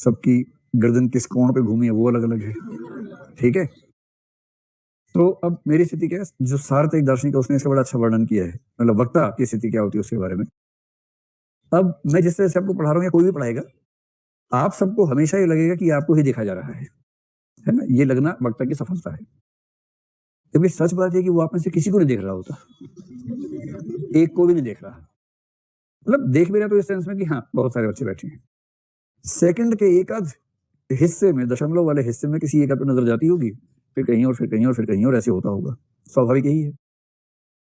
सबकी गर्दन किस कोण पे घूमी है वो अलग अलग है, ठीक है। तो अब मेरी स्थिति क्या है, जो सार्थ एक दार्शनिक है उसने इसका बड़ा अच्छा वर्णन किया है, मतलब वक्ता की स्थिति क्या होती है उसके बारे में। अब मैं जिस तरह से आपको पढ़ा रहा हूँ या कोई भी पढ़ाएगा, आप सबको हमेशा ये लगेगा कि आपको ही देखा जा रहा है ना। ये लगना वक्ता की सफलता है, क्योंकि सच बात है कि वो आप में से किसी को नहीं देख रहा होता, एक को भी नहीं देख रहा, मतलब देख भी रहा तो इस सेंस में कि हाँ बहुत सारे बच्चे बैठे हैं। सेकंड के एक आध हिस्से में, दशमलव वाले हिस्से में किसी एक आध पे नजर जाती होगी, फिर कहीं और फिर कहीं और फिर कहीं और, ऐसे होता होगा, स्वाभाविक यही है।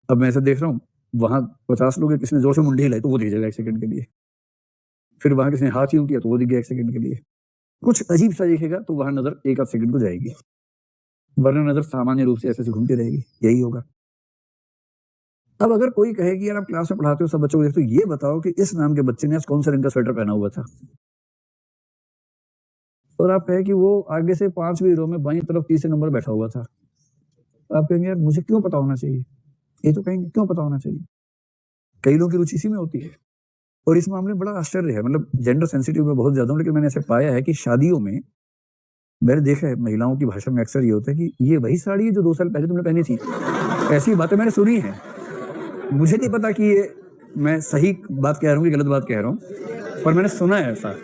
अब मैं ऐसे देख रहा हूँ, वहां 50 लोग हैं, किसी ने जोर से मुंडी हिलाई तो वो दिख जाएगा एक सेकंड के लिए, फिर वहां किसी ने हाथ यूं किया तो वो दिख गया एक सेकंड के लिए, कुछ अजीब सा दिखेगा तो वहां नजर एक आध सेकंड को जाएगी, वरना नजर सामान्य रूप से ऐसे घूमती रहेगी, यही होगा। अब अगर कोई कहे कि यार आप क्लास में पढ़ाते हो सब बच्चों को देखते हो, ये बताओ कि इस नाम के बच्चे ने आज कौन सा रंग का स्वेटर पहना हुआ था, और आप कहे कि वो आगे से 5वीं रो में बाईं तरफ तीसरे नंबर बैठा हुआ था, आप कहेंगे यार मुझे क्यों पता होना चाहिए, ये तो कहेंगे क्यों पता होना चाहिए। कई लोगों की रुचि इसी में होती है, और इस मामले में बड़ा आश्चर्य है, मतलब जेंडर सेंसिटिव में बहुत ज्यादा हूं, लेकिन मैंने ऐसे पाया है कि शादियों में मैंने देखा है महिलाओं की भाषा में अक्सर ये होता है कि ये वही साड़ी है जो 2 साल पहले तुमने पहनी थी। ऐसी बातें मैंने सुनी है, मुझे नहीं पता कि ये मैं सही बात कह रहा हूँ कि गलत बात कह रहा हूँ, पर मैंने सुना है ऐसा।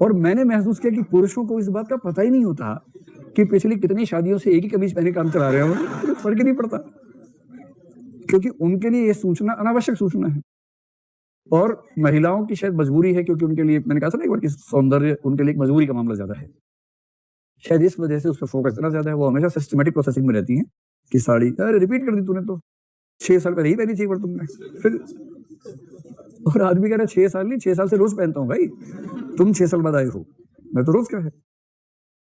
और मैंने महसूस किया कि पुरुषों को इस बात का पता ही नहीं होता कि पिछली कितनी शादियों से एक ही कमीज पहने काम चला रहे हैं, फर्क ही नहीं पड़ता, क्योंकि उनके लिए ये सूचना अनावश्यक सूचना है। और महिलाओं की शायद मजबूरी है, क्योंकि उनके लिए, मैंने कहा था ना एक बार कि सौंदर्य उनके लिए एक मजबूरी का मामला ज्यादा है, शायद इस वजह से उस पर फोकस इतना ज्यादा है, वो हमेशा सिस्टमेटिक प्रोसेसिंग में रहती है कि साड़ी अरे रिपीट कर दी तूने तो 6 साल पहले ही पहनी थी एक बार तुमने, फिर और आदमी कह रहा है 6 साल नहीं, 6 साल से रोज पहनता हूँ भाई, तुम 6 साल बाद आए हो, मैं तो रोज क्या है।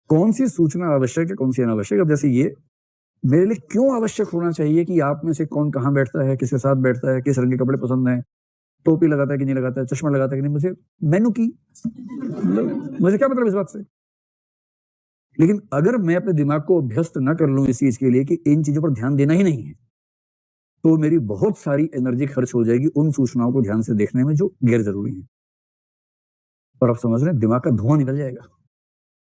कौन सी सूचना आवश्यक है, कौन सी अनावश्यक। अब जैसे ये मेरे लिए क्यों आवश्यक होना चाहिए कि आप में से कौन कहाँ बैठता है, किसके साथ बैठता है, किस रंग के कपड़े पसंद है, टोपी लगाता है कि नहीं लगाता है, चश्मा लगाता है कि नहीं, मुझे मैनू की मुझे क्या मतलब इस बात से। लेकिन अगर मैं अपने दिमाग को अभ्यस्त न कर लूं इस चीज के लिए कि इन चीजों पर ध्यान देना ही नहीं है, तो मेरी बहुत सारी एनर्जी खर्च हो जाएगी उन सूचनाओं को ध्यान से देखने में जो गैर जरूरी है, और आप समझ रहे हैं दिमाग का धुआं निकल जाएगा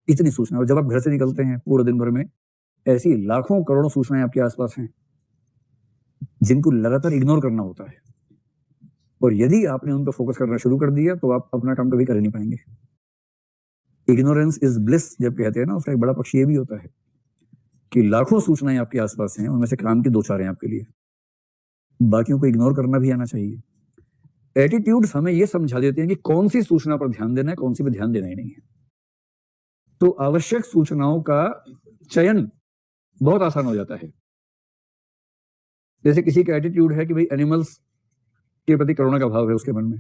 इतनी सूचना। और जब आप घर से निकलते हैं पूरे दिन भर में ऐसी लाखों करोड़ों सूचनाएं आपके आसपास हैं जिनको लगातार इग्नोर करना होता है, और यदि आपने उन पर फोकस करना शुरू कर दिया तो आप अपना काम कभी कर नहीं पाएंगे। इग्नोरेंस इज ब्लिस जब कहते हैं ना, उसका एक बड़ा पक्ष ये भी होता है कि लाखों सूचनाएं आपके आसपास हैं, उनमें से काम की 2-4 हैं आपके लिए, बाकियों को इग्नोर करना भी आना चाहिए। एटीट्यूड्स हमें यह समझा देते हैं कि कौन सी सूचना पर ध्यान देना है, कौन सी पर ध्यान देना ही नहीं है। तो आवश्यक सूचनाओं का चयन बहुत आसान हो जाता है। जैसे किसी का एटीट्यूड है कि भाई एनिमल्स के प्रति करुणा का भाव है उसके मन में,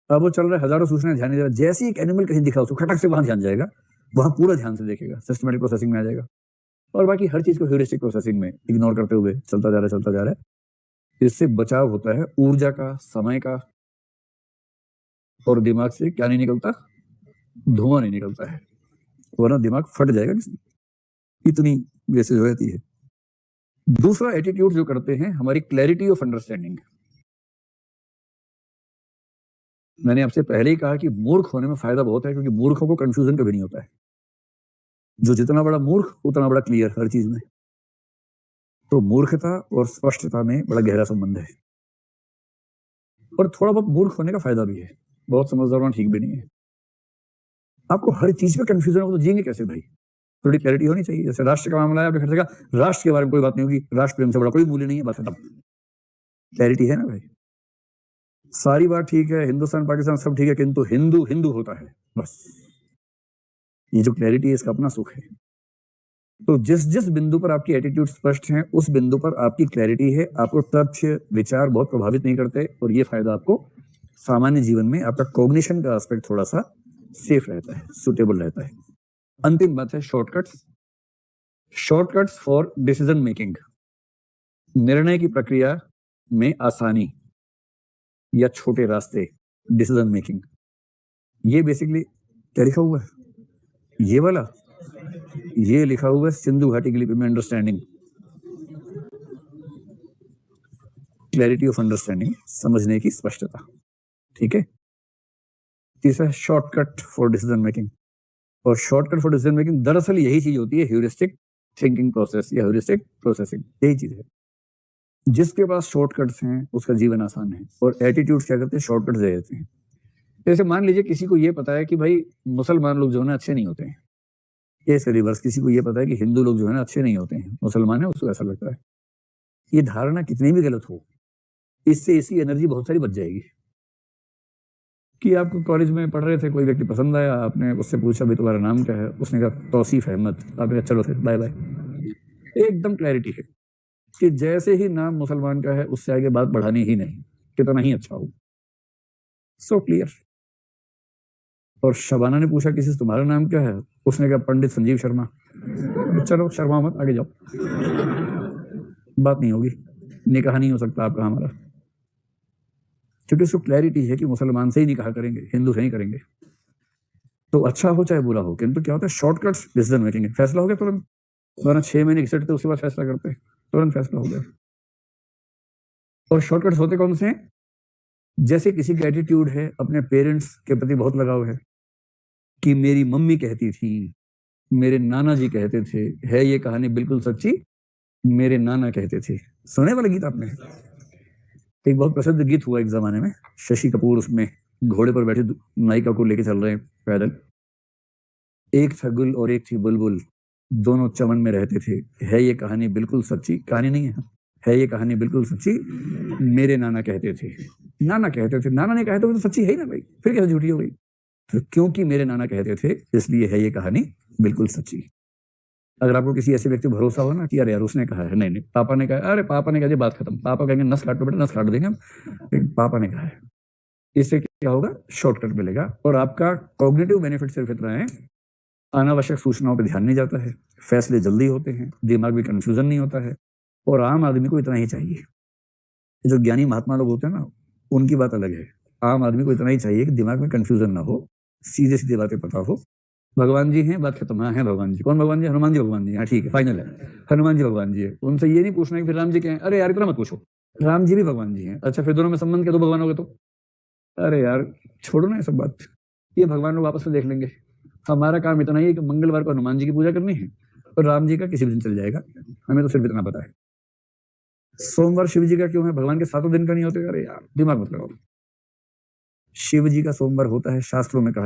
अब वो चल रहा है, हजारों सूचनाएं ध्यान नहीं दे रहा, जैसे ही एक एनिमल कहीं दिखा उसको खटक से वहां ध्यान जाएगा, वहां पूरा ध्यान से देखेगा, सिस्टमेटिक प्रोसेसिंग में आ जाएगा, और बाकी हर चीज को ह्यूरिस्टिक प्रोसेसिंग में इग्नोर करते हुए चलता जा रहा है। इससे बचाव होता है ऊर्जा का, समय का, और दिमाग से क्या नहीं निकलता, धुआं नहीं निकलता है, वरना दिमाग फट जाएगा किसी, इतनी वेस्टेज हो जाती है। दूसरा एटीट्यूड जो करते हैं हमारी क्लैरिटी ऑफ अंडरस्टैंडिंग। मैंने आपसे पहले ही कहा कि मूर्ख होने में फायदा बहुत है, क्योंकि मूर्खों को कंफ्यूजन कभी नहीं होता है, जो जितना बड़ा मूर्ख उतना बड़ा क्लियर हर चीज में। तो मूर्खता और स्पष्टता में बड़ा गहरा संबंध है, और थोड़ा बहुत मूर्ख होने का फायदा भी है, बहुत समझदार होना ठीक भी नहीं है। आपको हर चीज पे कंफ्यूजन हो तो जिएंगे कैसे भाई, थोड़ी क्लैरिटी होनी चाहिए। जैसे राष्ट्र का मामला है, आपने फिर से कहा राष्ट्र के बारे में कोई बात नहीं होगी, राष्ट्र प्रेम से बड़ा कोई मूल्य नहीं है, बात खत्म, क्लैरिटी है ना भाई। सारी बात ठीक है, हिंदुस्तान पाकिस्तान सब ठीक है, किंतु हिंदू हिंदू होता है, बस ये जो क्लैरिटी है इसका अपना सुख है। तो जिस जिस बिंदु पर आपकी एटीट्यूड स्पष्ट है उस बिंदु पर आपकी क्लैरिटी है, आपको तथ्य विचार बहुत प्रभावित नहीं करते, और ये फायदा आपको सामान्य जीवन में आपका कॉग्निशन का एस्पेक्ट थोड़ा सा सेफ रहता है, सुटेबल रहता है। अंतिम बात है shortcuts. Shortcuts for decision making, निर्णय की प्रक्रिया में आसानी या छोटे रास्ते, डिसीजन मेकिंग। ये बेसिकली क्या लिखा हुआ है, ये वाला, ये लिखा हुआ है सिंधु घाटी की लिपि में, अंडरस्टैंडिंग, क्लैरिटी ऑफ अंडरस्टैंडिंग, समझने की स्पष्टता, ठीक है। तीसरा है शॉर्टकट फॉर डिसीजन मेकिंग। और शॉर्टकट फॉर डिसीजन मेकिंग दरअसल यही चीज होती है ह्यूरिस्टिक थिंकिंग प्रोसेस या ह्यूरिस्टिक प्रोसेसिंग, यही चीज है। जिसके पास शॉर्टकट्स हैं उसका जीवन आसान है, और एटीट्यूड्स क्या करते हैं, शॉर्टकट्स दे देते हैं। जैसे मान लीजिए किसी को ये पता है कि भाई मुसलमान लोग जो है ना अच्छे नहीं होते हैं, ये इसके रिवर्स किसी को ये पता है कि हिंदू लोग जो है ना अच्छे नहीं होते हैं, मुसलमान है उसको ऐसा लगता है। ये धारणा कितनी भी गलत हो, इससे इसकी एनर्जी बहुत सारी बच जाएगी। कि आप कॉलेज में पढ़ रहे थे, कोई व्यक्ति पसंद आया, आपने उससे पूछा भाई तुम्हारा नाम क्या है, उसने कहा तौसीफ अहमद, आपने कहा चलो फिर बाय बाय। एकदम क्लैरिटी है कि जैसे ही नाम मुसलमान का है उससे आगे बात बढ़ानी ही नहीं, कितना ही अच्छा हो। So clear. और शबाना ने पूछा किसी से तुम्हारा नाम क्या है, उसने कहा पंडित संजीव शर्मा। चलो शर्मा मत, आगे जाओ, बात नहीं होगी, निकाह नहीं हो सकता आपका हमारा, क्योंकि उसको क्लैरिटी है कि मुसलमान से ही निकाह करेंगे, हिंदू से ही करेंगे। तो अच्छा हो चाहे बुरा हो, किंतु क्या होता है शॉर्टकट्स डिसीजन मेकिंग। फैसला हो गया तुरंत, वरना 6 महीने घिसटते उसके बाद फैसला करते, तुरंत फैसला हो गया। और शॉर्टकट्स होते कौन से हैं? जैसे किसी का एटीट्यूड है, अपने पेरेंट्स के प्रति बहुत लगाव है, कि मेरी मम्मी कहती थी, मेरे नाना जी कहते थे, है ये कहानी बिल्कुल सच्ची, मेरे नाना कहते थे। सुने वाला गीत आपने? एक बहुत प्रसिद्ध गीत हुआ एक जमाने में, शशि कपूर उसमें घोड़े पर बैठे नायिका को लेके चल रहे हैं पैदल। एक था गुल और एक थी बुलबुल, दोनों चमन में रहते थे, है ये कहानी बिल्कुल सच्ची, कहानी नहीं है ये कहानी बिल्कुल सच्ची, मेरे नाना कहते थे। नाना कहते थे, नाना ने कहा तो सच्ची है ही ना भाई, फिर कैसे झूठी हो गई? तो क्योंकि मेरे नाना कहते थे इसलिए है ये कहानी बिल्कुल सच्ची। अगर आपको किसी ऐसे व्यक्ति भरोसा हो ना कि अरे यार उसने कहा है, नहीं नहीं पापा ने कहा, अरे पापा ने कहा, बात खत्म, पापा कहेंगे नस काटो बेटा, नस काट देंगे हम, लेकिन पापा ने कहा है। इससे क्या होगा, शॉर्टकट मिलेगा, और आपका कॉग्निटिव बेनिफिट सिर्फ इतना है, अनावश्यक सूचनाओं पर ध्यान नहीं जाता है, फैसले जल्दी होते हैं, दिमाग में कंफ्यूजन नहीं होता है। और आम आदमी को इतना ही चाहिए, जो ज्ञानी महात्मा लोग होते हैं ना, उनकी बात अलग है। आम आदमी को इतना ही चाहिए कि दिमाग में कंफ्यूजन ना हो, सीधे सीधे बातें पता हो। भगवान जी हैं, बात खत्म। हाँ है भगवान जी। कौन भगवान जी? हनुमान जी भगवान जी। हाँ ठीक है, फाइनल है, हनुमान जी भगवान जी है। उनसे ये नहीं पूछना कि फिर राम जी क्या है, अरे यार इतना मत पूछो, राम जी भी भगवान जी हैं। अच्छा फिर दोनों में संबंध क्या, दो भगवान हो गए तो? अरे यार छोड़ो ना ये सब बात, ये भगवान लोग आपस में देख लेंगे। हमारा काम इतना ही है कि मंगलवार को हनुमान जी की पूजा करनी है, और राम जी का किसी भी दिन चल जाएगा, हमें तो सिर्फ इतना पता है। सोमवार शिव जी का क्यों है, भगवान के 7 दिन का नहीं होते? अरे यार दिमाग मत लगाओ, शिव जी का सोमवार होता है, शास्त्रों में कहा